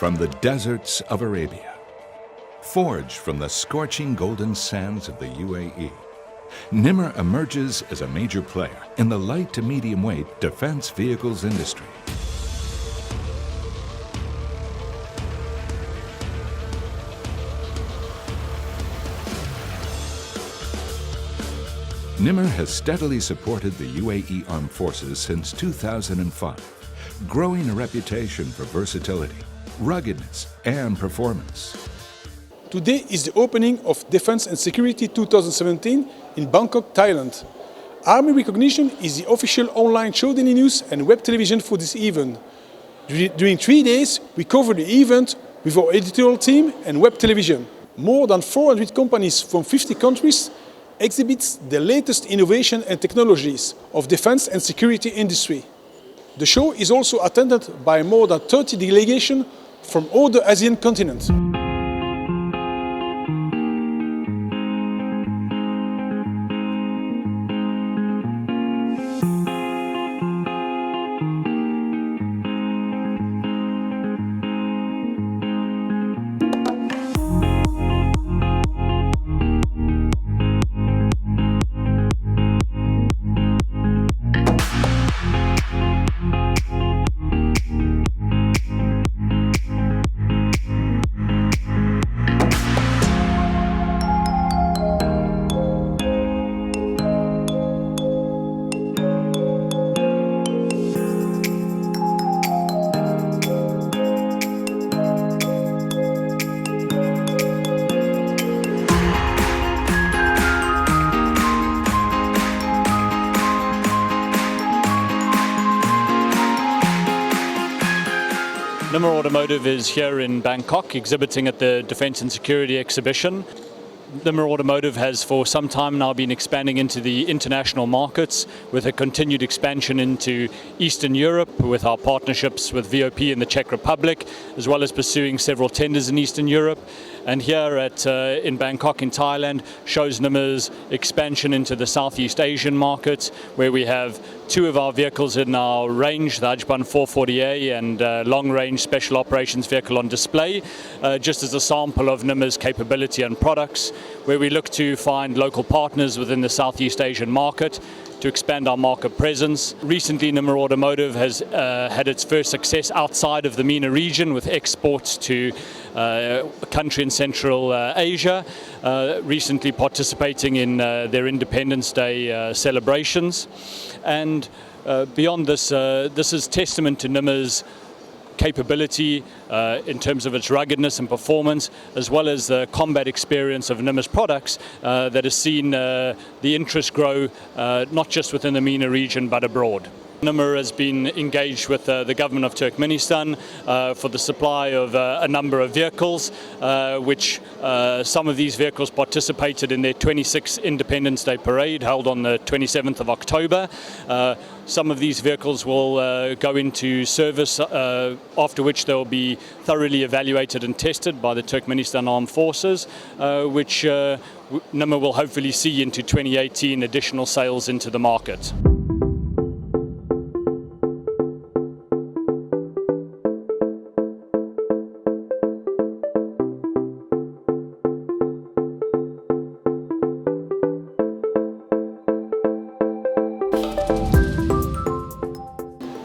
from the deserts of Arabia, forged from the scorching golden sands of the UAE, NIMR emerges as a major player in the light to medium weight defense vehicles industry. NIMR has steadily supported the UAE Armed Forces since 2005, growing a reputation for versatility, ruggedness, and performance. Today is the opening of Defense and Security 2017 in Bangkok, Thailand. Army Recognition is the official online show daily news and web television for this event. During 3 days, we cover the event with our editorial team and web television. More than 400 companies from 50 countries exhibits the latest innovation and technologies of defense and security industry. The show is also attended by more than 30 delegations from all the Asian continent. NIMR Automotive is here in Bangkok exhibiting at the Defense and Security exhibition. NIMR Automotive has for some time now been expanding into the international markets with a continued expansion into Eastern Europe with our partnerships with VOP in the Czech Republic, as well as pursuing several tenders in Eastern Europe. And here in Bangkok in Thailand shows NIMR's expansion into the Southeast Asian market, where we have two of our vehicles in our range, the Ajban 440A and long-range special operations vehicle on display, just as a sample of NIMR's capability and products, where we look to find local partners within the Southeast Asian market to expand our market presence. Recently, NIMR Automotive has had its first success outside of the MENA region with exports to a country in Central Asia, recently participating in their Independence Day celebrations. And beyond this, this is testament to NIMR's capability in terms of its ruggedness and performance, as well as the combat experience of NIMR's products that has seen the interest grow not just within the MENA region but abroad. NIMR has been engaged with the government of Turkmenistan for the supply of a number of vehicles, which some of these vehicles participated in their 26th Independence Day parade held on the 27th of October. Some of these vehicles will go into service, after which they will be thoroughly evaluated and tested by the Turkmenistan Armed Forces, which NIMR will hopefully see into 2018 additional sales into the market.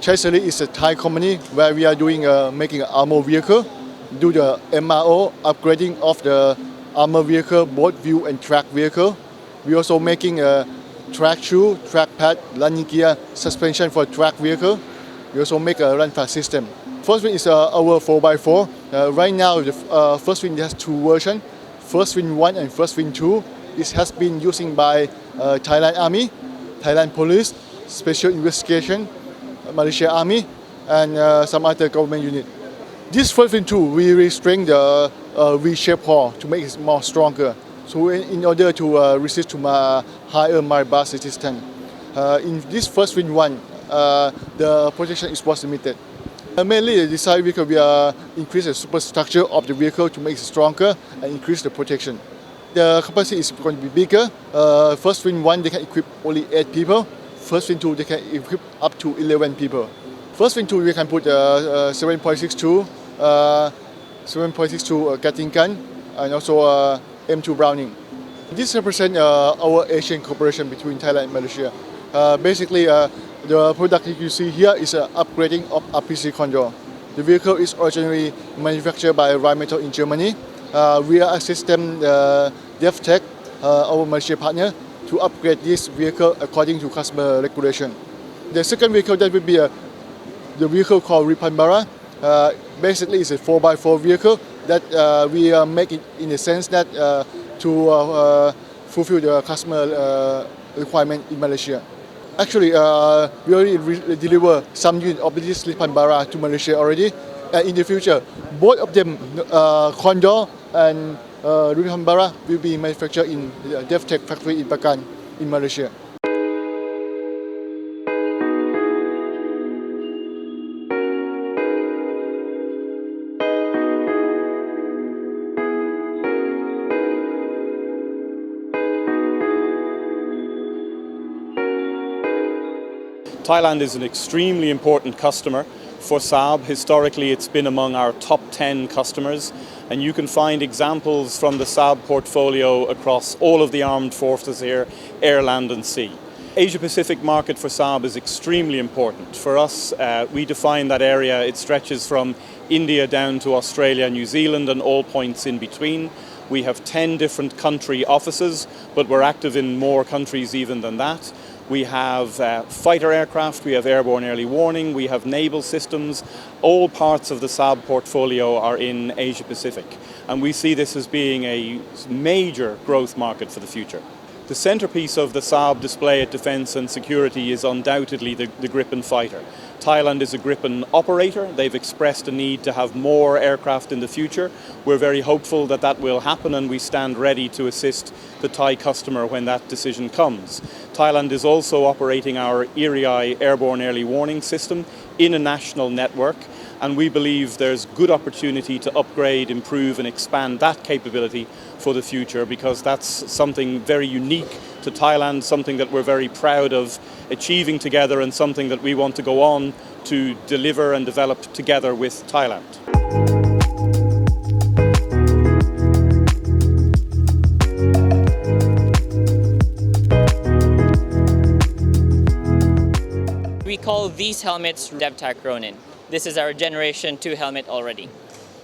CHAISERI is a Thai company where we are doing making an armored vehicle, do the MRO upgrading of the armored vehicle, both view and track vehicle. We also making a track shoe, track pad, landing gear, suspension for track vehicle. We also make a run fast system. First one is our 4x4. Right now the first one has two versions, First Win 1 and First Win 2. This has been used by Thailand Army, Thailand Police, Special Investigation, Malaysia Army, and some other government unit. This First Win 2, we restrain the V-shaped hull to make it more stronger. So in order to resist to higher mile blast resistance. In this First Win 1, the protection was limited. Mainly the design vehicle, we increase the superstructure of the vehicle to make it stronger and increase the protection. The capacity is going to be bigger. First Win 1, they can equip only 8 people. First Win 2, they can equip up to 11 people. First Win 2, we can put 7.62 7.62 Gatling gun, and also M2 Browning. This represents our Asian cooperation between Thailand and Malaysia. Basically, the product you see here is an upgrading of RPC Condor. The vehicle is originally manufactured by Rheinmetall in Germany. We are assisting Devtac, our Malaysia partner, to upgrade this vehicle according to customer regulation. The second vehicle that will be the vehicle called Lipanbara. Basically, it's a 4x4 vehicle that we make it in the sense that to fulfill the customer requirement in Malaysia. Actually, we already deliver some unit of this Lipanbara to Malaysia already. And in the future, both of them, Condor and Lipanbara, will be manufactured in the Devtac factory in Bagan, in Malaysia. Thailand is an extremely important customer for Saab. Historically, it's been among our top 10 customers, and you can find examples from the Saab portfolio across all of the armed forces here, air, land and sea. Asia-Pacific market for Saab is extremely important. For us, we define that area, it stretches from India down to Australia, New Zealand and all points in between. We have 10 different country offices, but we're active in more countries even than that. We have fighter aircraft, we have airborne early warning, we have naval systems. All parts of the Saab portfolio are in Asia Pacific, and we see this as being a major growth market for the future. The centerpiece of the Saab display at Defense and Security is undoubtedly the Gripen fighter. Thailand is a Gripen operator. They've expressed a need to have more aircraft in the future. We're very hopeful that that will happen, and we stand ready to assist the Thai customer when that decision comes. Thailand is also operating our IIIA airborne early warning system in a national network, and we believe there's good opportunity to upgrade, improve and expand that capability for the future, because that's something very unique to Thailand, something that we're very proud of achieving together and something that we want to go on to deliver and develop together with Thailand. We call these helmets Devtac Ronin. This is our Generation 2 helmet already.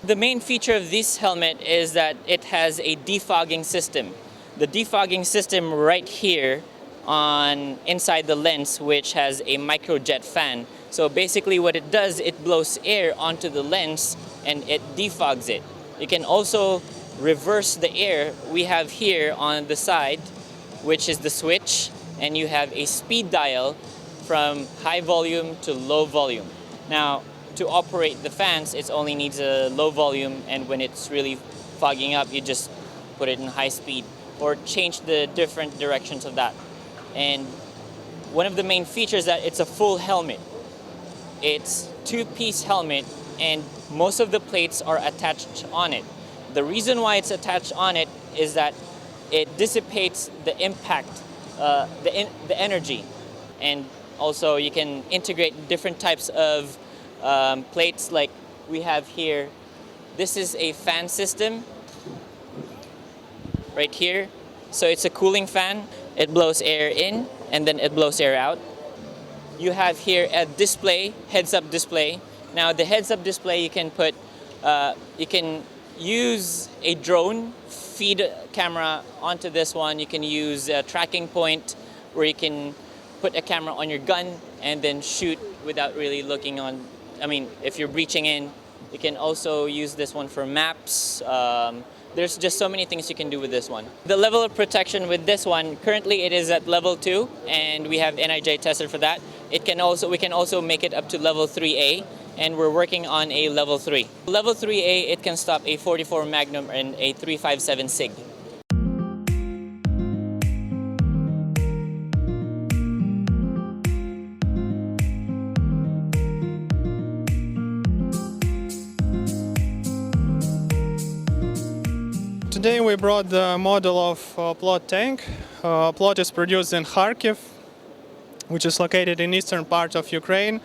The main feature of this helmet is that it has a defogging system. The defogging system right here on inside the lens, which has a microjet fan. So basically what it does, it blows air onto the lens and it defogs it. You can also reverse the air. We have here on the side, which is the switch, and you have a speed dial from high volume to low volume. Now, to operate the fans, it only needs a low volume, and when it's really fogging up, you just put it in high speed or change the different directions of that. And one of the main features is that it's a full helmet. It's two-piece helmet, and most of the plates are attached on it. The reason why it's attached on it is that it dissipates the impact, the energy, and also you can integrate different types of plates like we have here. This is a fan system right here. So it's a cooling fan. It blows air in and then it blows air out. You have here a display, heads-up display. Now the heads-up display, you can put, you can use a drone, feed a camera onto this one. You can use a tracking point where you can put a camera on your gun and then shoot without really looking on. I mean, if you're breaching in, you can also use this one for maps. There's just so many things you can do with this one. The level of protection with this one, currently it is at level 2, and we have NIIA tested for that. We can also make it up to level 3A, and we're working on a level 3. Level 3A, it can stop a 44 Magnum and a 357 SIG. Today we brought the model of Oplot tank. Oplot is produced in Kharkiv, which is located in eastern part of Ukraine,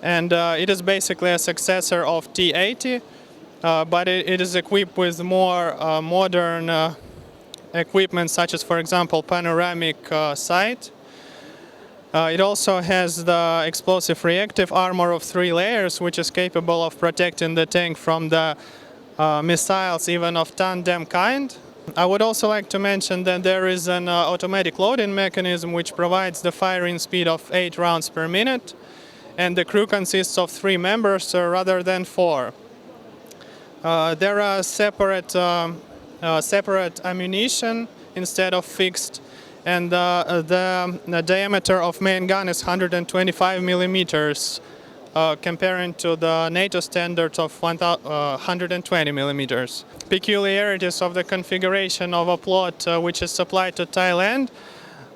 and it is basically a successor of T-80. but it is equipped with more modern equipment, such as, for example, panoramic sight. It also has the explosive reactive armor of 3 layers, which is capable of protecting the tank from the missiles, even of tandem kind. I would also like to mention that there is an automatic loading mechanism which provides the firing speed of 8 rounds per minute, and the crew consists of 3 members rather than 4. There are separate ammunition instead of fixed, and the diameter of main gun is 125 millimeters, comparing to the NATO standard of 120 millimeters. Peculiarities of the configuration of Oplot, which is supplied to Thailand,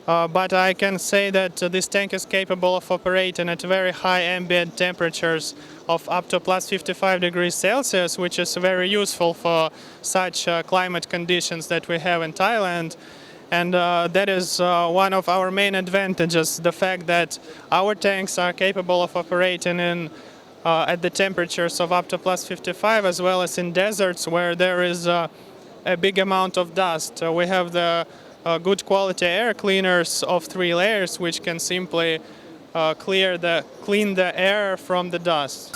but I can say that this tank is capable of operating at very high ambient temperatures of up to plus 55 degrees Celsius, which is very useful for such climate conditions that we have in Thailand. And that is one of our main advantages, the fact that our tanks are capable of operating at the temperatures of up to plus 55, as well as in deserts where there is a big amount of dust. We have the good quality air cleaners of 3 layers, which can simply clean the air from the dust.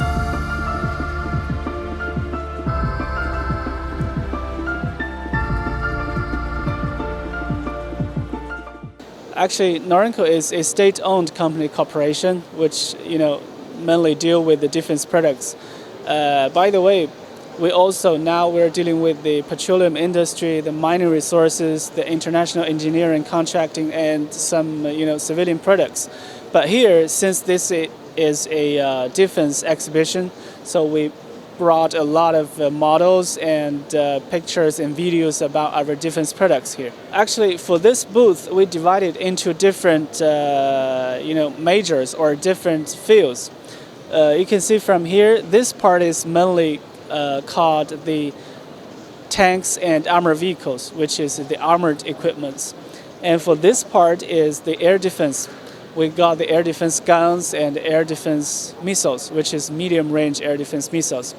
Actually, NORINCO is a state-owned company corporation, which mainly deal with the defense products. By the way, we're dealing with the petroleum industry, the mining resources, the international engineering, contracting, and some civilian products. But here, since this is a defense exhibition, so we brought a lot of models and pictures and videos about our defense products here. Actually, for this booth, we divided into different majors or different fields. You can see from here, this part is mainly called the tanks and armored vehicles, which is the armored equipments. And for this part is the air defense. We got the air defense guns and air defense missiles, which is medium-range air defense missiles.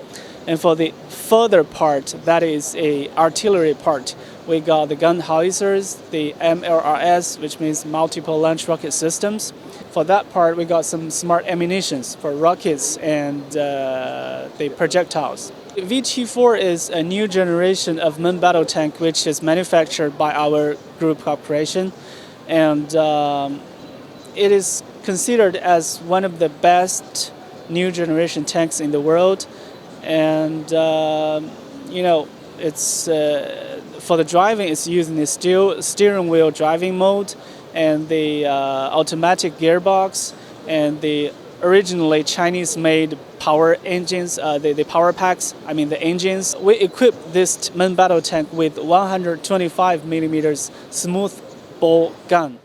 And for the further part, that is a artillery part. We got the gun howitzers, the MLRS, which means multiple launch rocket systems. For that part, we got some smart ammunitions for rockets and the projectiles. VT4 is a new generation of main battle tank, which is manufactured by our group corporation, and it is considered as one of the best new generation tanks in the world. And it's for the driving, it's using the steering wheel driving mode and the automatic gearbox and the originally Chinese-made power engines, the power packs, the engines. We equipped this main battle tank with 125 millimeters smooth bore gun.